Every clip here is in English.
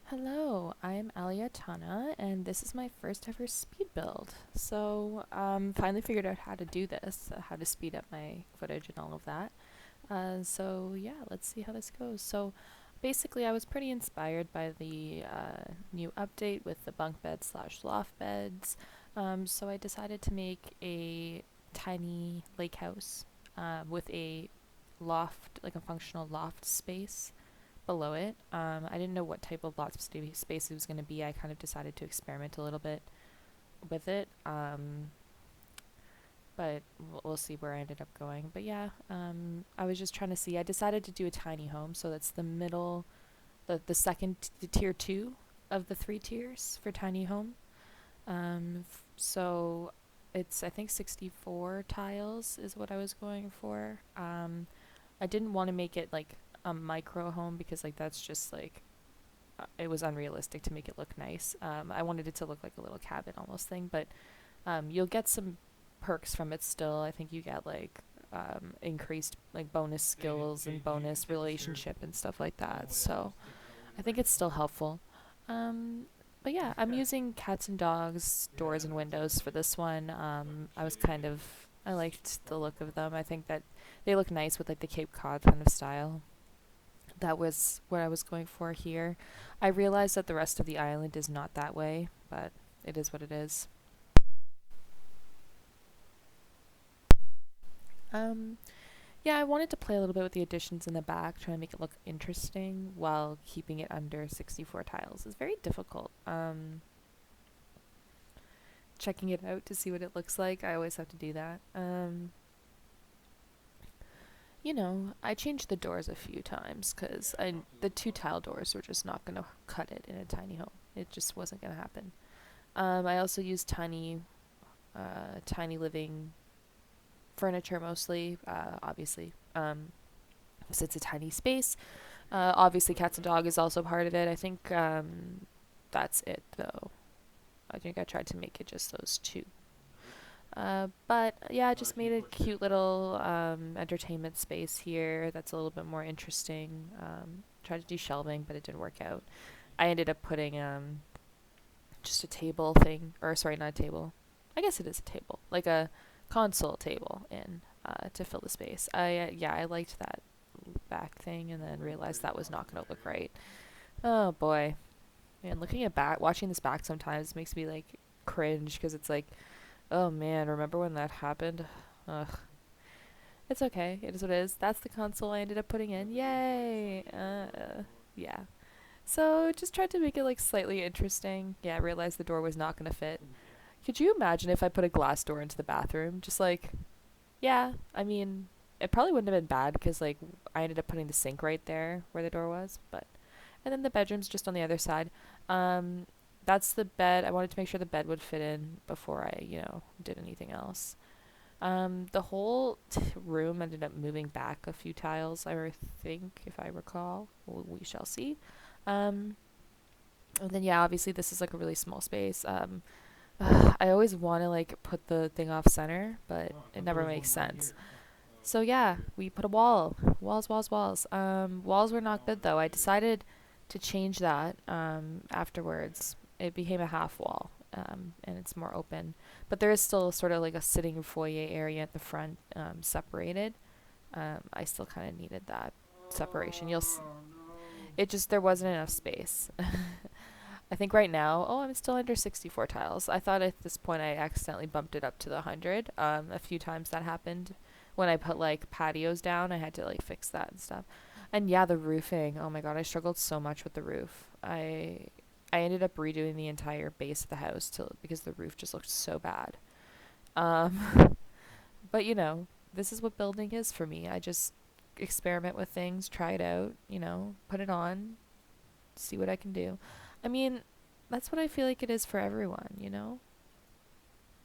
Hello, I'm Aliatana, and this is my first ever speed build. So, finally figured out how to do this, how to speed up my footage and all of that. So yeah, let's see how this goes. So, basically, I was pretty inspired by the new update with the bunk beds slash loft beds. So I decided to make a tiny lake house with a loft, like a functional loft space below it. I didn't know what type of lot space it was going to be. I kind of decided to experiment a little bit with it, but we'll see where I ended up going. But yeah, I was just trying to see. I decided to do a tiny home, so that's the middle, the second, the tier two of the three tiers for tiny home. So it's I think 64 tiles is what I was going for. I didn't want to make it like a micro home because like that's just like it was unrealistic to make it look nice. I wanted it to look like a little cabin almost thing, but you'll get some perks from it still. I think you get like increased like bonus skills and bonus relationship and stuff like that. So I think it's still helpful. Um, but yeah, I'm using cats and dogs, doors and windows for this one. I liked the look of them. I think that they look nice with like the Cape Cod kind of style. That was what I was going for here. I realized that the rest of the island is not that way, but it is what it is. Um, yeah, I wanted to play a little bit with the additions in the back, trying to make it look interesting while keeping it under 64 tiles. It's very difficult. Checking it out to see what it looks like, I always have to do that. I changed the doors a few times because the two tile doors were just not going to cut it in a tiny home. It just wasn't going to happen. I also used tiny living furniture mostly, obviously, because it's a tiny space. Obviously, cats and dog is also part of it. I think that's it though. I think I tried to make it just those two. But yeah, I just made a cute little entertainment space here that's a little bit more interesting. Tried to do shelving, but it didn't work out. I ended up putting just a table thing, or sorry, not a table. I guess it is a table, like a console table in to fill the space. I liked that back thing, and then realized that was not going to look right. Oh boy, man, looking at back, watching this back sometimes makes me like cringe because it's like, oh man, remember when that happened? Ugh. It's okay. It is what it is. That's the console I ended up putting in. Yay! Yeah. So just tried to make it like slightly interesting. Yeah, I realized the door was not gonna fit. Could you imagine if I put a glass door into the bathroom? Just like, yeah, I mean, it probably wouldn't have been bad because like I ended up putting the sink right there where the door was, but and then the bedroom's just on the other side. Um, that's the bed. I wanted to make sure the bed would fit in before I did anything else. The whole room ended up moving back a few tiles, I think, if I recall. We shall see. Um, and then yeah, obviously this is like a really small space. I always want to like put the thing off center, but it never makes sense. So yeah, we put a wall. Walls, walls, walls. Walls were not good though. I decided to change that afterwards. It became a half wall, and it's more open. But there is still sort of like a sitting foyer area at the front, separated. I still kind of needed that separation. It just there wasn't enough space. I think right now, oh, I'm still under 64 tiles. I thought at this point I accidentally bumped it up to the 100. A few times that happened. When I put like patios down, I had to like fix that and stuff. And yeah, the roofing. Oh my god, I struggled so much with the roof. I ended up redoing the entire base of the house because the roof just looked so bad. Um, but this is what building is for me. I just experiment with things, try it out, put it on, see what I can do. I mean, that's what I feel like it is for everyone.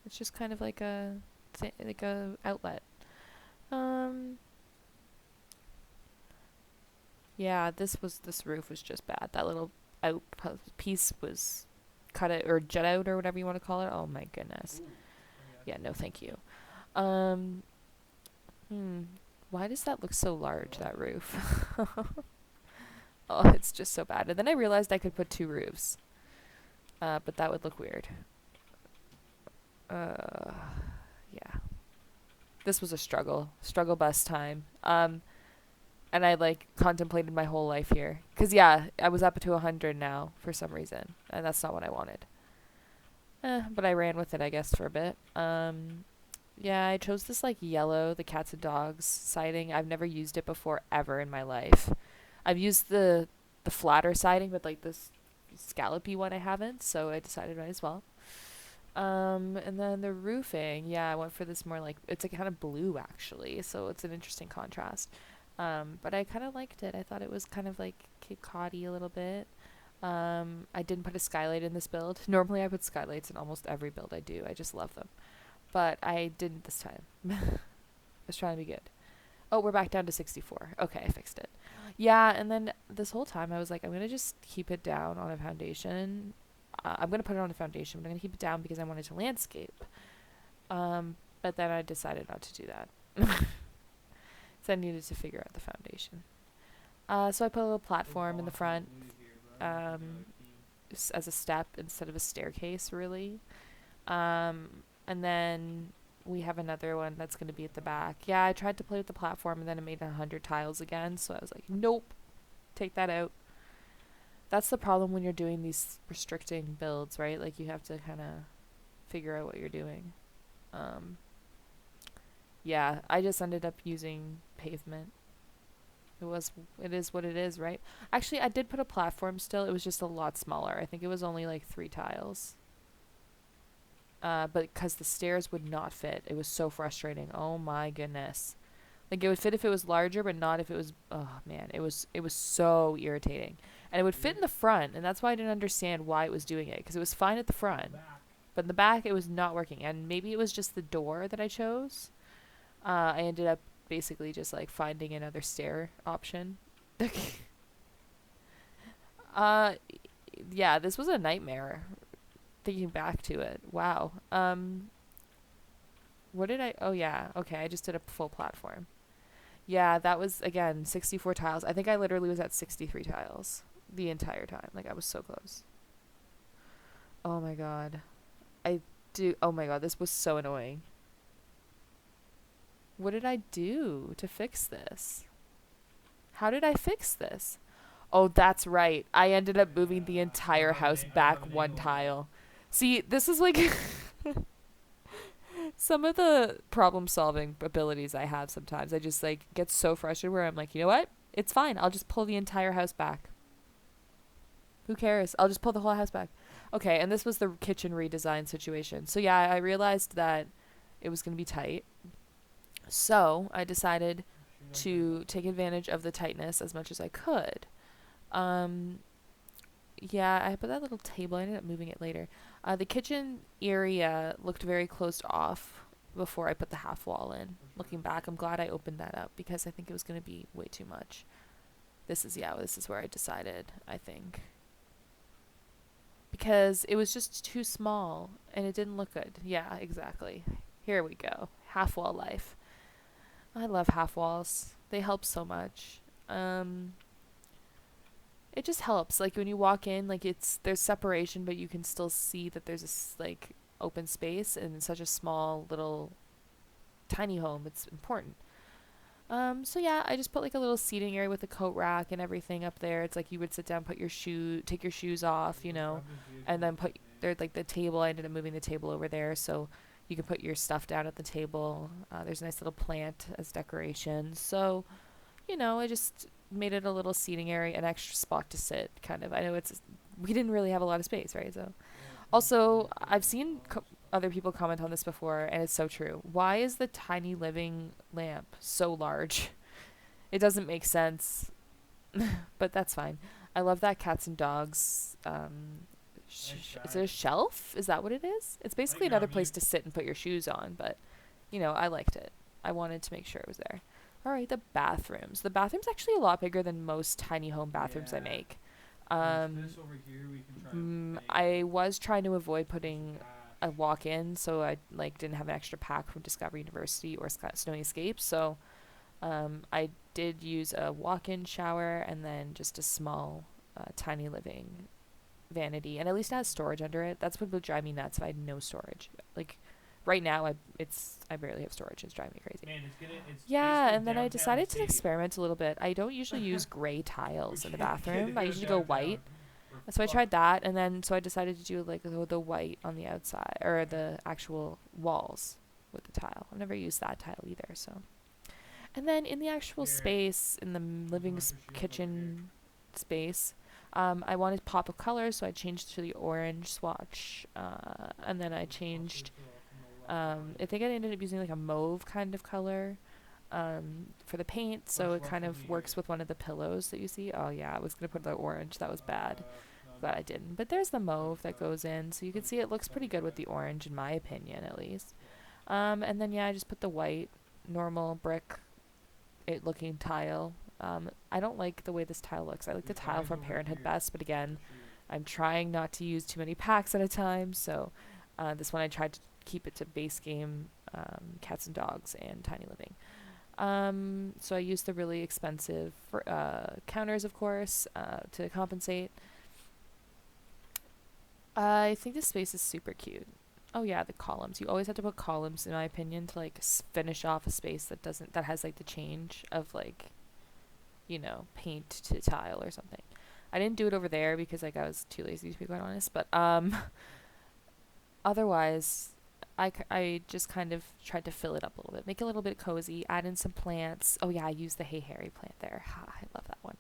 It's just kind of like a outlet. Um yeah, this roof was just bad. That little out piece was cut out or jet out or whatever you want to call it. Oh my goodness. Yeah, no thank you. Um hmm, why does that look so large, that roof? Oh, it's just so bad. And then I realized I could put two roofs, but that would look weird. Uh, yeah. This was a struggle bus time. And I like contemplated my whole life here, cause yeah, I was up to 100 now for some reason, and that's not what I wanted. But I ran with it, I guess, for a bit. Yeah, I chose this like yellow, the cats and dogs siding. I've never used it before ever in my life. I've used the flatter siding, but like this scallopy one I haven't, so I decided might as well. And then the roofing, yeah, I went for this more like it's like kind of blue actually, so it's an interesting contrast. But I kind of liked it. I thought it was kind of like Cape Cod-y a little bit. I didn't put a skylight in this build. Normally I put skylights in almost every build I do. I just love them. But I didn't this time. I was trying to be good. Oh, we're back down to 64. Okay, I fixed it. Yeah, and then this whole time I was like, I'm going to just keep it down on a foundation. I'm going to put it on a foundation, but I'm going to keep it down because I wanted to landscape. But then I decided not to do that. So I needed to figure out the foundation. So I put a little platform in the front as a step instead of a staircase, really. And then we have another one that's going to be at the back. Yeah, I tried to play with the platform and then it made 100 tiles again. So I was like, nope, take that out. That's the problem when you're doing these restricting builds, right? Like you have to kind of figure out what you're doing. Yeah, I just ended up using pavement. It is what it is, right? Actually, I did put a platform still. It was just a lot smaller. I think it was only like 3 tiles. But because the stairs would not fit, it was so frustrating. Oh my goodness. Like it would fit if it was larger, but not if it was. Oh man, it was so irritating. And it would fit in the front, and that's why I didn't understand why it was doing it, because it was fine at the front, but in the back it was not working. And maybe it was just the door that I chose. I ended up basically just like finding another stair option. uh, yeah, this was a nightmare. Thinking back to it, wow. What did I? Oh yeah, okay. I just did a full platform. Yeah, that was again 64 tiles. I think I literally was at 63 tiles the entire time. Like I was so close. Oh my god. I do. Oh my god, this was so annoying. What did I do to fix this? How did I fix this? Oh, that's right. I ended up moving the entire house back one tile. See, this is like some of the problem solving abilities I have sometimes. I just like get so frustrated where I'm like, you know what? It's fine. I'll just pull the entire house back. Who cares? I'll just pull the whole house back. Okay, and this was the kitchen redesign situation. So yeah, I realized that it was going to be tight. So I decided to take advantage of the tightness as much as I could. Um, yeah, I put that little table. I ended up moving it later. The kitchen area looked very closed off before I put the half wall in. Looking back, I'm glad I opened that up because I think it was going to be way too much. This is where I decided, I think. Because it was just too small and it didn't look good. Yeah, exactly. Here we go. Half wall life. I love half walls. They help so much. It just helps. Like when you walk in, like there's separation, but you can still see that there's this like open space and such a small little tiny home. It's important. So yeah, I just put like a little seating area with a coat rack and everything up there. It's like you would sit down, take your shoes off, and then put there's like the table. I ended up moving the table over there, so you can put your stuff down at the table. There's a nice little plant as decoration. So, I just made it a little seating area, an extra spot to sit. Kind of. I know we didn't really have a lot of space, right? So, also I've seen other people comment on this before, and it's so true. Why is the tiny living lamp so large? It doesn't make sense, but that's fine. I love that cats and dogs. Is it a shelf? Is that what it is? It's basically another place to sit and put your shoes on, but, I liked it. I wanted to make sure it was there. All right, the bathrooms. The bathroom's actually a lot bigger than most tiny home bathrooms I make. I was trying to avoid putting a walk-in, so I didn't have an extra pack from Discovery University or Snowy Escape. So I did use a walk-in shower and then just a small, tiny living vanity, and at least it has storage under it. That's what would drive me nuts if I had no storage. Like right now, I barely have storage. It's driving me crazy. Man, it's Yeah, basically and then I downtown decided to stadium. experiment a little bit. I don't usually use gray We tiles in the can't bathroom. I go usually go downtown. white. We're So I tried fucked. that, and then so I decided to do like the white on the outside or the actual walls with the tile. I've never used that tile either. So, and then in the actual Here, space in the there's a bunch of shields over here. kitchen space, I wanted pop of color, so I changed to the orange swatch, and then I Those changed. fuckers are all from the left behind I me. think I ended up using like a mauve kind of color for the paint, so Watch it left kind of of me works here. with one of the pillows that you see. Oh yeah, I was gonna put the orange. That was bad. No, Glad I didn't. But there's the mauve that goes in, so you can that'll see be it looks that'll pretty be good with fine. the orange, in my opinion, at least. Yeah. And then yeah, I just put the white, normal brick, it looking tile. I don't like the way this tile looks. I like the There's tile guys from over Parenthood here best, but again, shooting. I'm trying not to use too many packs at a time. So this one I tried to keep it to base game, cats and dogs and tiny living. So I used the really expensive counters, of course, to compensate. I think this space is super cute. Oh yeah, the columns. You always have to put columns, in my opinion, to like finish off a space that has like the change of like, paint to tile or something. I didn't do it over there because like I was too lazy to be quite honest. But otherwise, I just kind of tried to fill it up a little bit, make it a little bit cozy, add in some plants. Oh yeah, I used the Hey Harry plant there. Ha, I love that one.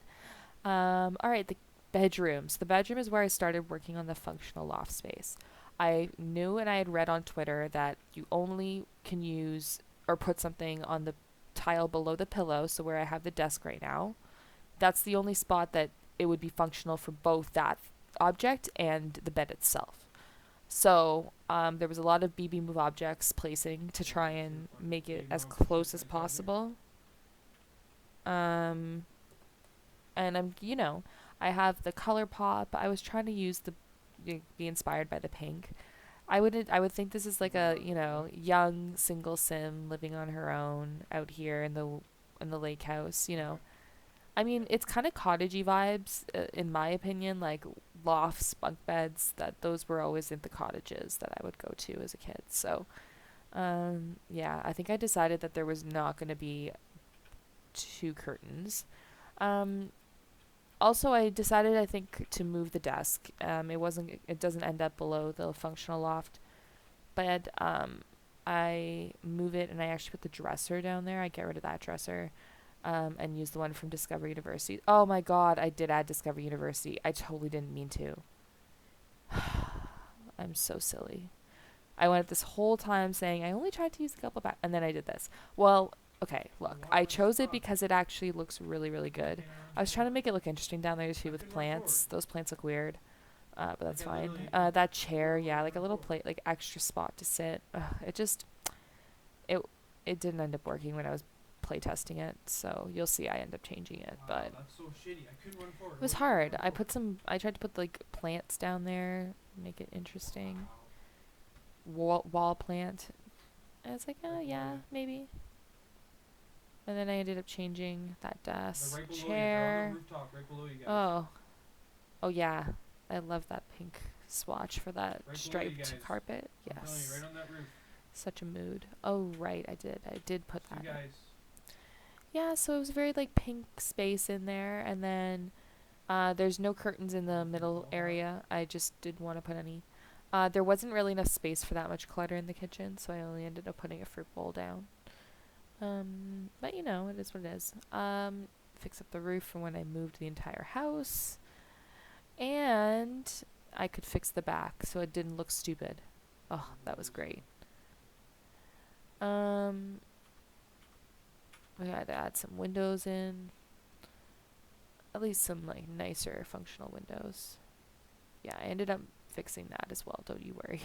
All right, the bedrooms. The bedroom is where I started working on the functional loft space. I knew and I had read on Twitter that you only can use or put something on the tile below the pillow, so where I have the desk right now. That's the only spot that it would be functional for both that object and the bed itself. So there was a lot of BB move objects placing to Yeah, try this is and fucking make it big as lumps of shit close as right down here. possible. Um, and I have the color pop. I was trying to use be inspired by the pink. I would think this is like a What? young single sim living on her own out here in the lake house. Okay. I Yeah. mean it's kind of cottagey vibes, in my opinion, like lofts, bunk beds. That those were always in the cottages that I would go to as a kid. So yeah, I think I decided that there was not going to be two curtains. Um, Also, I decided I think to move the desk. It doesn't end up below the functional loft, but I move it and I actually put the dresser down there. I get rid of that dresser, and use the one from Discovery University. Oh my God, I did add Discovery University. I totally didn't mean to. I'm so silly. I went this whole time saying I only tried to use a couple back, and then I did this. Well, okay, Well, look, watch I my chose it stuff. because it actually looks really, really Why good. can't I run I was trying to forward? make it look interesting down there too I with couldn't run forward. plants. Those plants look weird, but Like that's I fine. literally That where chair, would I yeah, like a run little forward? plate, like extra spot to sit. It it didn't end up working when I was playtesting it, so you'll see I end up changing it. Wow, But that's so shitty. I couldn't run forward. it I was wasn't able to hard. run forward. I tried to put like plants down there, make it interesting. Wow. Wall plant. And it's like, oh Right below yeah, you. maybe. And then I ended up changing that They're desk, right below you. They're on the chair. rooftop right below you guys. Oh, oh yeah, I love that pink swatch for that Right below you striped guys. carpet. I'm telling you, Yes, right on that roof. such a mood. Oh right, I did put You that in. guys. Yeah, so it was very like pink space in there, and then there's no curtains in the Welcome to middle Dollhouse. area. I just didn't want to put any. There wasn't really enough space for that much clutter in the kitchen, so I only ended up putting a fruit bowl down. But it is what it is. Fix up the roof from when I moved the entire house, and I could fix the back so it didn't look stupid. Oh, that was great. Um, I had to add some windows in, at least some like nicer functional windows. Yeah, I ended up fixing that as well. Don't you worry.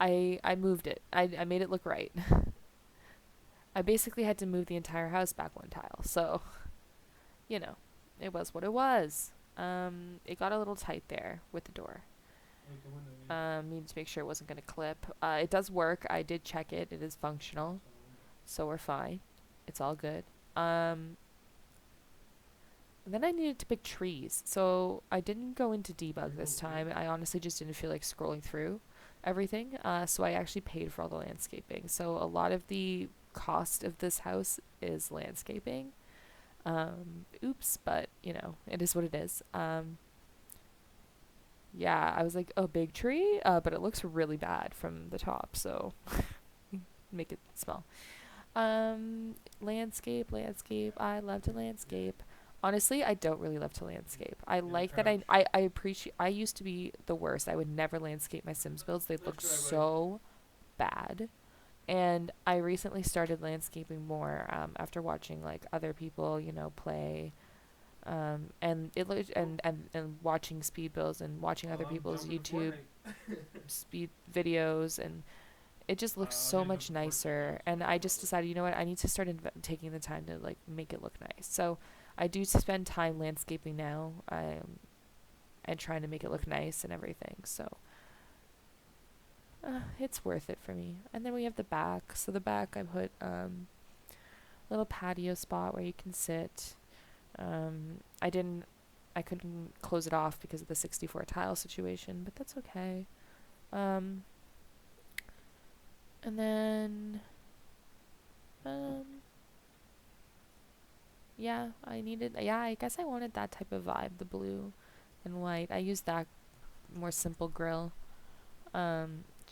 I moved it. I made it look right. I basically had to move the entire house back one tile, so you know, it was what it was. It got a little tight there with the door. Like the window, yeah. Needed to make sure it wasn't going to clip. It does work. I did check it. It is functional, It's on the window. so we're fine. It's all good. Um, and then I needed to pick trees. So I didn't go into debug this Okay. time. I honestly just didn't feel like scrolling through everything. So I actually paid for all the landscaping. So a lot of the cost of this house is landscaping. Oops, but you know, it is what it is. Yeah, I was like, a big tree, but it looks really bad from the top, so make it small. Landscape. I love to Yeah. landscape. Honestly, I don't really love to landscape. I You have a like that couch. I appreciate, I used to be the worst. I would never landscape my Sims builds. They'd Nice look driveway. so bad. And I recently started landscaping more after watching like other people, you know, play and and watching speed builds and watching other people's Jumping in YouTube Fortnite. speed videos, and it just looks I'll so get much jumping Fortnite now. nicer. It's And funny I just probably. decided, you know what, I need to start taking the time to like make it look nice. So I do spend time landscaping now, and trying to make it look nice and everything. So it's worth it for me. And then we have the back. So the back, I put little patio spot where you can sit. I didn't, I couldn't close it off because of the 64 tile situation, but that's okay. Um, and then, um, yeah, I guess I wanted that type of vibe, the blue and white. I used that more simple grill.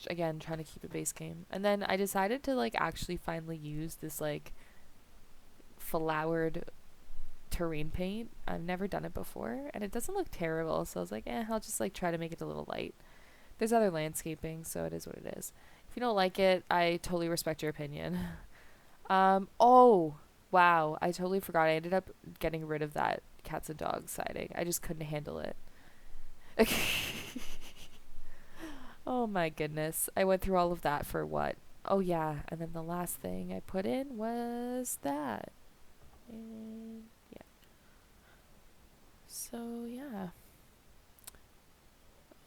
Again, trying to keep a base game. And then I decided to like actually finally use this like flowered terrain paint. I've never done it before, and it doesn't look terrible. So I was like, I'll just like try to make it a little light. There's other landscaping, so it is what it is. If you don't like it, I totally respect your opinion. Oh, wow. I totally forgot. I ended up getting rid of that cats and dogs siding. I just couldn't handle it. Oh my goodness. I went through all of that for what? Oh yeah, and then the last thing I put in was that. And yeah. So yeah.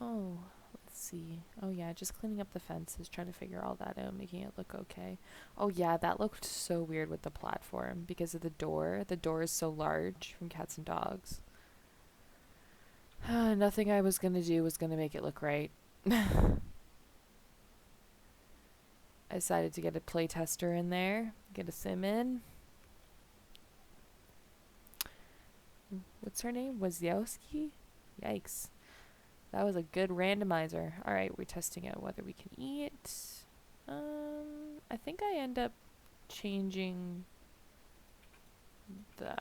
Oh, let's see. Oh yeah, just cleaning up the fences, trying to figure all that out, making it look okay. Oh yeah, that looked so weird with the platform because of the door. The door is so large from cats and dogs. Nothing I was gonna do was gonna make it look right. I decided to get a play tester in there, get a sim in. What's her name? Wazowski? Yikes. That was a good randomizer. Alright, we're testing out whether we can eat. I think I end up changing the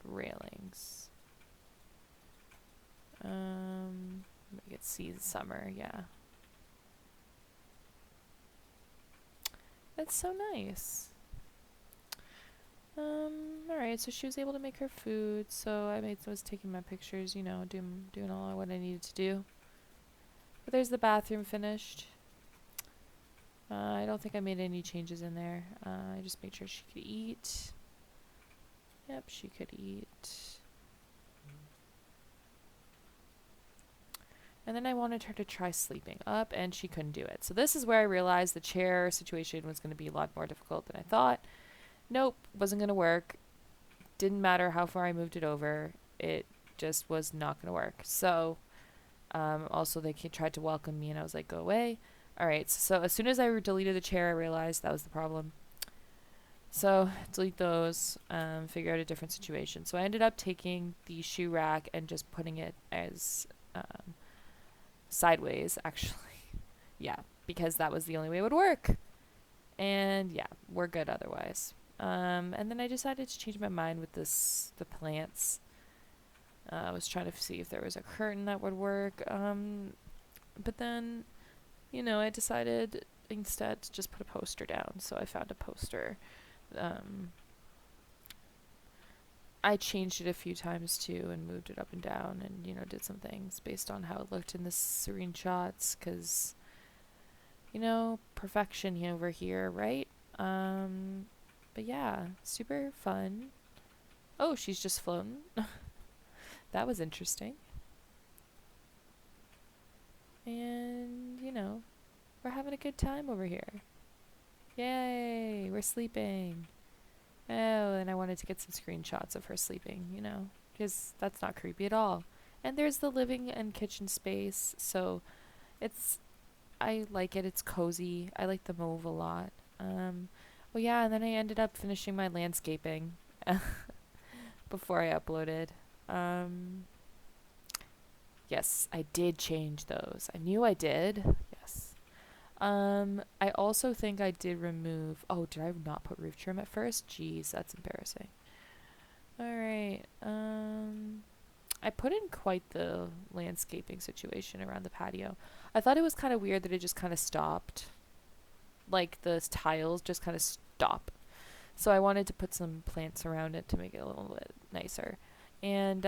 railings. Make it see the summer, yeah. That's so nice. Alright, so she was able to make her food, so was taking my pictures, you know, doing all what I needed to do. But there's the bathroom finished. I don't think I made any changes in there. I just made sure she could eat. Yep, she could eat. And then I wanted her to try sleeping up, and she couldn't do it. So this is where I realized the chair situation was going to be a lot more difficult than I thought. Nope, wasn't going to work. Didn't matter how far I moved it over. It just was not going to work. So, also they tried to welcome me, and I was like, go away. All right, so as soon as I deleted the chair, I realized that was the problem. So delete those, figure out a different situation. So I ended up taking the shoe rack and just putting it as sideways, actually. Yeah, because that was the only way it would work. And yeah, we're good otherwise. And then I decided to change my mind with the plants. I was trying to see if there was a curtain that would work. But then, you know, I decided instead to just put a poster down. So I found a poster. Um, I changed it a few times too and moved it up and down and, you know, did some things based on how it looked in the screenshots because, you know, perfection over here, right? But yeah, super fun. Oh, she's just floating. That was interesting. And, you know, we're having a good time over here. Yay, we're sleeping. Oh, and I wanted to get some screenshots of her sleeping, because that's not creepy at all. And there's the living and kitchen space, so it's I like it. It's cozy. I like the mauve a lot. Well, yeah, and then I ended up finishing my landscaping before I uploaded. Um, yes, I did change those. I knew I did. Yes. I also think I did remove. Oh, did I not put roof trim at first? Jeez, that's embarrassing. All right. I put in quite the landscaping situation around the patio. I thought it was kind of weird that it just kind of stopped. Like the tiles just kind of stop. So I wanted to put some plants around it to make it a little bit nicer. And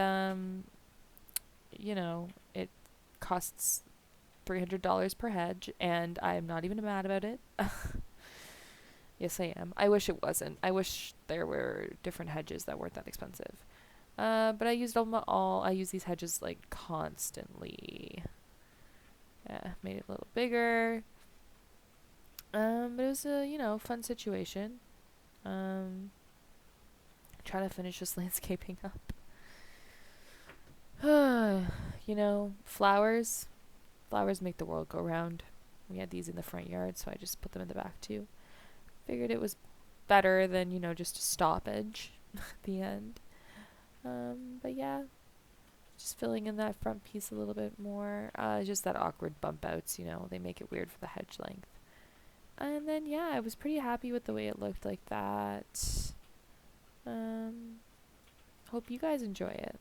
it costs $300 per hedge, and I'm not even mad about it. Yes, I am. I wish it wasn't. I wish there were different hedges that weren't that expensive. But I used them all. I use these hedges like constantly. Yeah, made it a little bigger. But it was a fun situation. Um, trying to finish this landscaping up. Flowers. Flowers make the world go round. We had these in the front yard, so I just put them in the back too. Figured it was better than just a stoppage at the end. But yeah, just filling in that front piece a little bit more. Just that awkward bump outs, they make it weird for the hedge length. And then yeah, I was pretty happy with the way it looked like that. Hope you guys enjoy it.